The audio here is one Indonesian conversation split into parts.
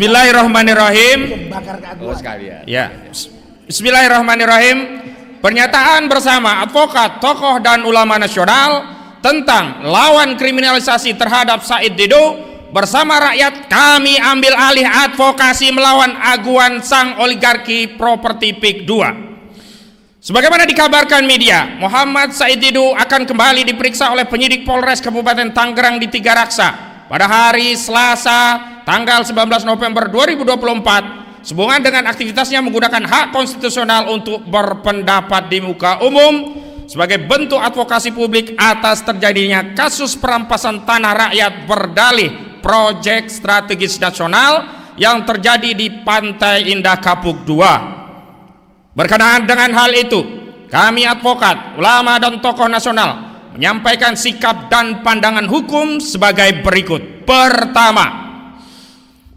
Bismillahirrahmanirrahim. Ya. Bismillahirrahmanirrahim. Pernyataan bersama advokat, tokoh dan ulama nasional tentang lawan kriminalisasi terhadap Said Didu. Bersama rakyat kami ambil alih advokasi melawan aguan sang oligarki properti PIK 2. Sebagaimana dikabarkan media, Muhammad Said Didu akan kembali diperiksa oleh penyidik Polres Kabupaten Tangerang di Tiga Raksa pada hari Selasa tanggal 19 November 2024 sehubungan dengan aktivitasnya menggunakan hak konstitusional untuk berpendapat di muka umum sebagai bentuk advokasi publik atas terjadinya kasus perampasan tanah rakyat berdalih proyek strategis nasional yang terjadi di Pantai Indah Kapuk 2. Berkenaan dengan hal itu, kami advokat, ulama dan tokoh nasional menyampaikan sikap dan pandangan hukum sebagai berikut. Pertama,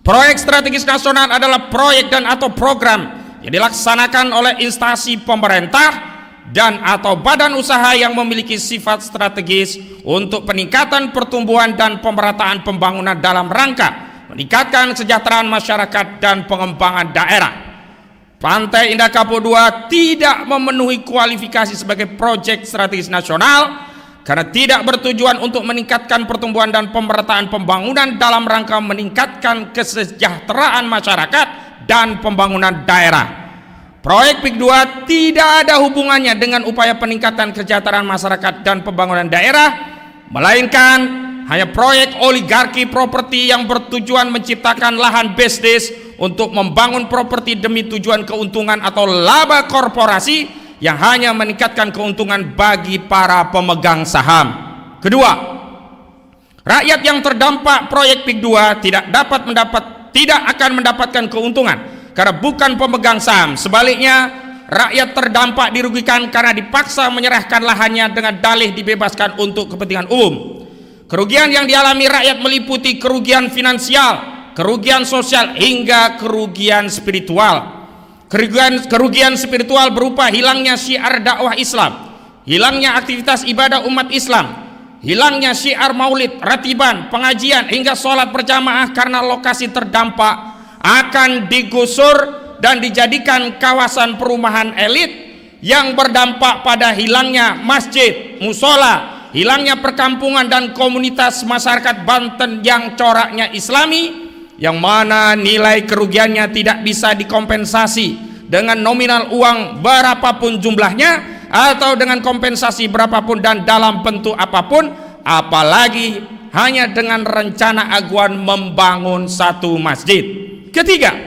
proyek strategis nasional adalah proyek dan atau program yang dilaksanakan oleh instansi pemerintah dan atau badan usaha yang memiliki sifat strategis untuk peningkatan pertumbuhan dan pemerataan pembangunan dalam rangka meningkatkan kesejahteraan masyarakat dan pengembangan daerah. Pantai Indah Kapuk 2 tidak memenuhi kualifikasi sebagai proyek strategis nasional karena tidak bertujuan untuk meningkatkan pertumbuhan dan pemerataan pembangunan dalam rangka meningkatkan kesejahteraan masyarakat dan pembangunan daerah. Proyek PIK 2 tidak ada hubungannya dengan upaya peningkatan kesejahteraan masyarakat dan pembangunan daerah, melainkan hanya proyek oligarki properti yang bertujuan menciptakan lahan bisnis untuk membangun properti demi tujuan keuntungan atau laba korporasi yang hanya meningkatkan keuntungan bagi para pemegang saham. Kedua, rakyat yang terdampak proyek PIK 2 tidak akan mendapatkan keuntungan karena bukan pemegang saham. Sebaliknya, rakyat terdampak dirugikan karena dipaksa menyerahkan lahannya dengan dalih dibebaskan untuk kepentingan umum. Kerugian yang dialami rakyat meliputi kerugian finansial, kerugian sosial hingga kerugian spiritual. Kerugian spiritual berupa hilangnya syiar dakwah Islam, hilangnya aktivitas ibadah umat Islam, hilangnya syiar maulid, ratiban, pengajian hingga sholat berjamaah karena lokasi terdampak akan digusur dan dijadikan kawasan perumahan elit yang berdampak pada hilangnya masjid, musola, hilangnya perkampungan dan komunitas masyarakat Banten yang coraknya Islami, yang mana nilai kerugiannya tidak bisa dikompensasi dengan nominal uang berapapun jumlahnya atau dengan kompensasi berapapun dan dalam bentuk apapun, apalagi hanya dengan rencana aguan membangun satu masjid. Ketiga,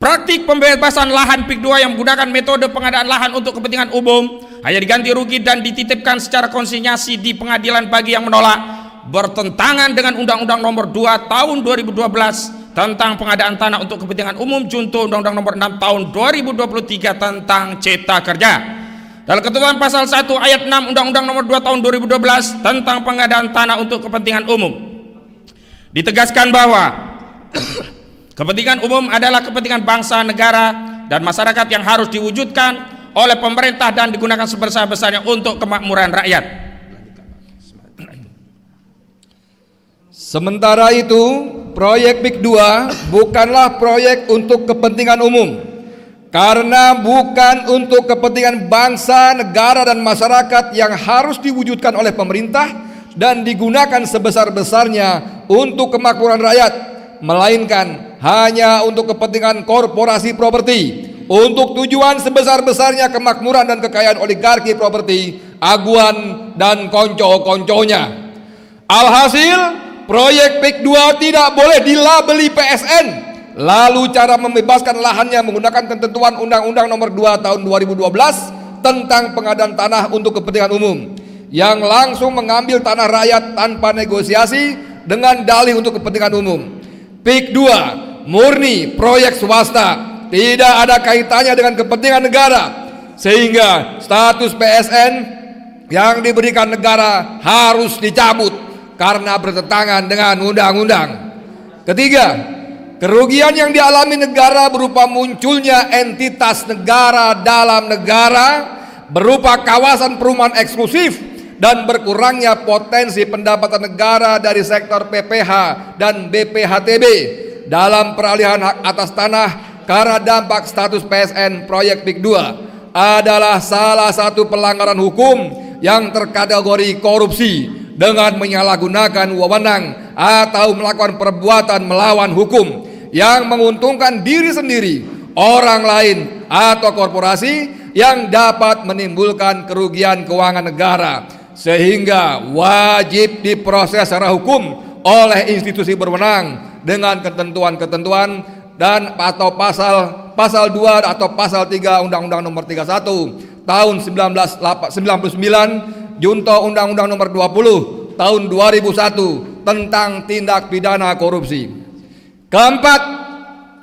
praktik pembebasan lahan PIK 2 yang menggunakan metode pengadaan lahan untuk kepentingan umum hanya diganti rugi dan dititipkan secara konsinyasi di pengadilan bagi yang menolak bertentangan dengan Undang-Undang Nomor 2 Tahun 2012 tentang pengadaan tanah untuk kepentingan umum junto Undang-Undang Nomor 6 Tahun 2023 tentang Cipta Kerja. Dalam ketentuan pasal 1 ayat 6 Undang-Undang Nomor 2 Tahun 2012 tentang pengadaan tanah untuk kepentingan umum ditegaskan bahwa kepentingan umum adalah kepentingan bangsa, negara, dan masyarakat yang harus diwujudkan oleh pemerintah dan digunakan sebesar-besarnya untuk kemakmuran rakyat. Sementara itu, proyek PIK 2 bukanlah proyek untuk kepentingan umum, karena bukan untuk kepentingan bangsa, negara, dan masyarakat yang harus diwujudkan oleh pemerintah dan digunakan sebesar-besarnya untuk kemakmuran rakyat, melainkan hanya untuk kepentingan korporasi properti, untuk tujuan sebesar-besarnya kemakmuran dan kekayaan oligarki properti, aguan, dan konco-konconya. Alhasil, proyek PIK 2 tidak boleh dilabeli PSN. Lalu cara membebaskan lahannya menggunakan ketentuan Undang-Undang Nomor 2 Tahun 2012 tentang pengadaan tanah untuk kepentingan umum, yang langsung mengambil tanah rakyat tanpa negosiasi dengan dalih untuk kepentingan umum. PIK 2 murni proyek swasta, tidak ada kaitannya dengan kepentingan negara, sehingga status PSN yang diberikan negara harus dicabut karena bertentangan dengan undang-undang. Ketiga, kerugian yang dialami negara berupa munculnya entitas negara dalam negara, berupa kawasan perumahan eksklusif, dan berkurangnya potensi pendapatan negara dari sektor PPH dan BPHTB, dalam peralihan hak atas tanah karena dampak status PSN proyek PIK 2 adalah salah satu pelanggaran hukum yang terkategori korupsi dengan menyalahgunakan wewenang atau melakukan perbuatan melawan hukum yang menguntungkan diri sendiri, orang lain, atau korporasi yang dapat menimbulkan kerugian keuangan negara, sehingga wajib diproses secara hukum oleh institusi berwenang dengan ketentuan-ketentuan dan atau pasal 2 atau pasal 3 Undang-Undang Nomor 31 tahun 1999 junto Undang-Undang Nomor 20 tahun 2001 tentang tindak pidana korupsi. Keempat,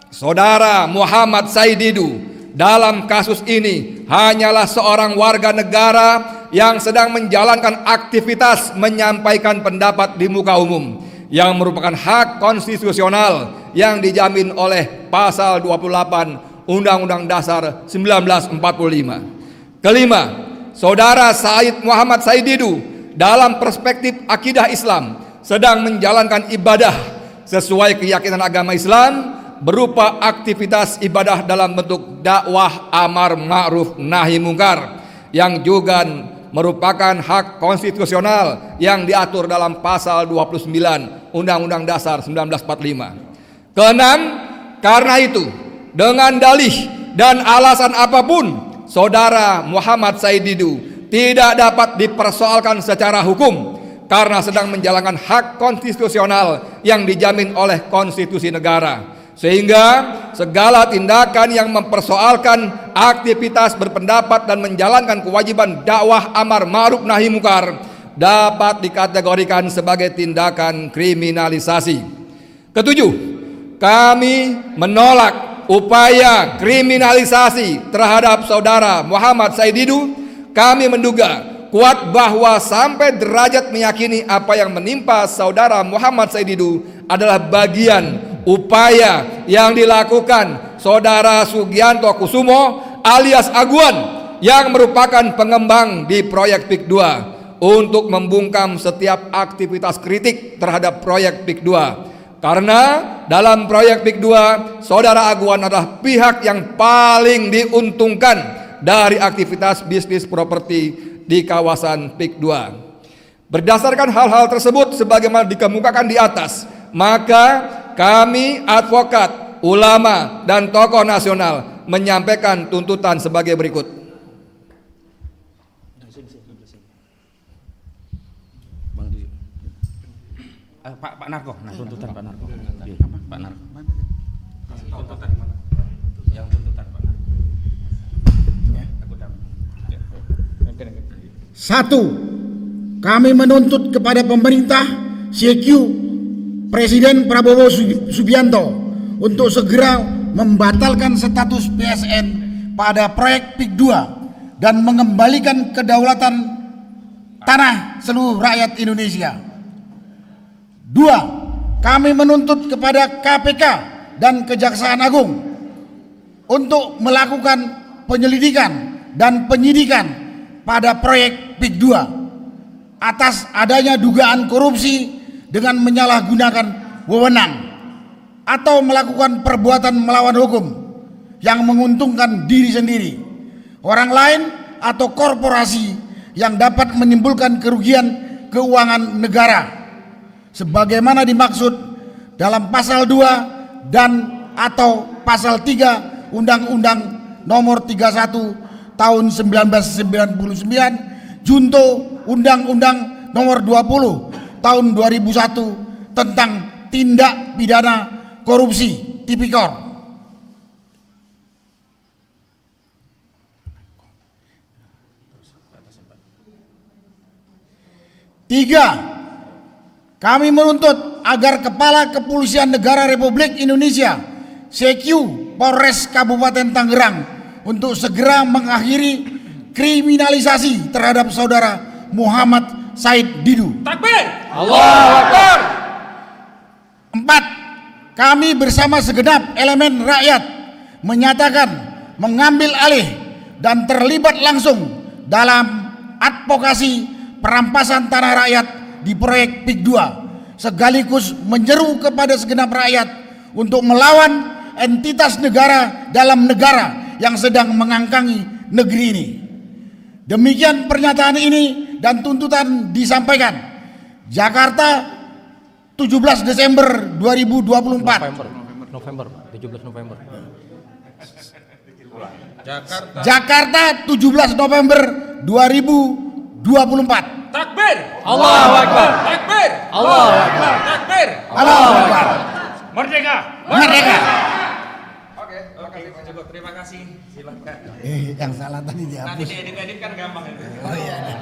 Saudara Muhammad Said Didu dalam kasus ini hanyalah seorang warga negara yang sedang menjalankan aktivitas menyampaikan pendapat di muka umum yang merupakan hak konstitusional yang dijamin oleh pasal 28 Undang-Undang Dasar 1945. Kelima, Saudara Said Muhammad Said Didu dalam perspektif akidah Islam sedang menjalankan ibadah sesuai keyakinan agama Islam berupa aktivitas ibadah dalam bentuk dakwah amar ma'ruf nahi mungkar yang juga merupakan hak konstitusional yang diatur dalam pasal 29 Undang-Undang Dasar 1945. Keenam, karena itu dengan dalih dan alasan apapun Saudara Muhammad Said Didu tidak dapat dipersoalkan secara hukum karena sedang menjalankan hak konstitusional yang dijamin oleh konstitusi negara. Sehingga segala tindakan yang mempersoalkan aktivitas berpendapat dan menjalankan kewajiban dakwah amar ma'ruf nahi mungkar dapat dikategorikan sebagai tindakan kriminalisasi. Ketujuh, kami menolak upaya kriminalisasi terhadap Saudara Muhammad Said Didu. Kami menduga kuat bahwa sampai derajat meyakini apa yang menimpa Saudara Muhammad Said Didu adalah bagian upaya yang dilakukan Saudara Sugianto Kusumo alias Aguan yang merupakan pengembang di proyek PIK 2 untuk membungkam setiap aktivitas kritik terhadap proyek PIK 2. Karena dalam proyek PIK 2 Saudara Aguan adalah pihak yang paling diuntungkan dari aktivitas bisnis properti di kawasan PIK 2. Berdasarkan hal-hal tersebut sebagaimana dikemukakan di atas, maka kami advokat, ulama, dan tokoh nasional menyampaikan tuntutan sebagai berikut. Pak Narko, tuntutan Pak Narko. Pak Narko. Tuntutan yang tuntutan Pak Narko. Satu, kami menuntut kepada pemerintah CQ Presiden Prabowo Subianto untuk segera membatalkan status PSN pada proyek PIK 2 dan mengembalikan kedaulatan tanah seluruh rakyat Indonesia. Dua, kami menuntut kepada KPK dan Kejaksaan Agung untuk melakukan penyelidikan dan penyidikan pada proyek PIK 2 atas adanya dugaan korupsi dengan menyalahgunakan wewenang atau melakukan perbuatan melawan hukum yang menguntungkan diri sendiri, orang lain, atau korporasi yang dapat menimbulkan kerugian keuangan negara sebagaimana dimaksud dalam pasal 2 dan atau pasal 3 Undang-Undang Nomor 31 tahun 1999 junto Undang-Undang Nomor 20 tahun 2001 tentang tindak pidana korupsi tipikor. Tiga, kami menuntut agar Kepala Kepolisian Negara Republik Indonesia CQ Polres Kabupaten Tangerang untuk segera mengakhiri kriminalisasi terhadap Saudara Muhammad Said Didu. Takbir! Allahu Akbar. 4. Kami bersama segenap elemen rakyat menyatakan mengambil alih dan terlibat langsung dalam advokasi perampasan tanah rakyat di proyek PIK 2 sekaligus menyeru kepada segenap rakyat untuk melawan entitas negara dalam negara yang sedang mengangkangi negeri ini. Demikian pernyataan ini dan tuntutan disampaikan. Jakarta 17 Desember 2024. November 17 November. Jakarta 17 November 2024. Takbir. Allahu Akbar. Takbir. Allahu Akbar. Takbir. Allahu Akbar. Merdeka. Merdeka. Oke, Pak Joko, terima kasih. Silakan. Yang salah tadi Nanti dihapus. diedit-edit kan gampang itu. Oh iya.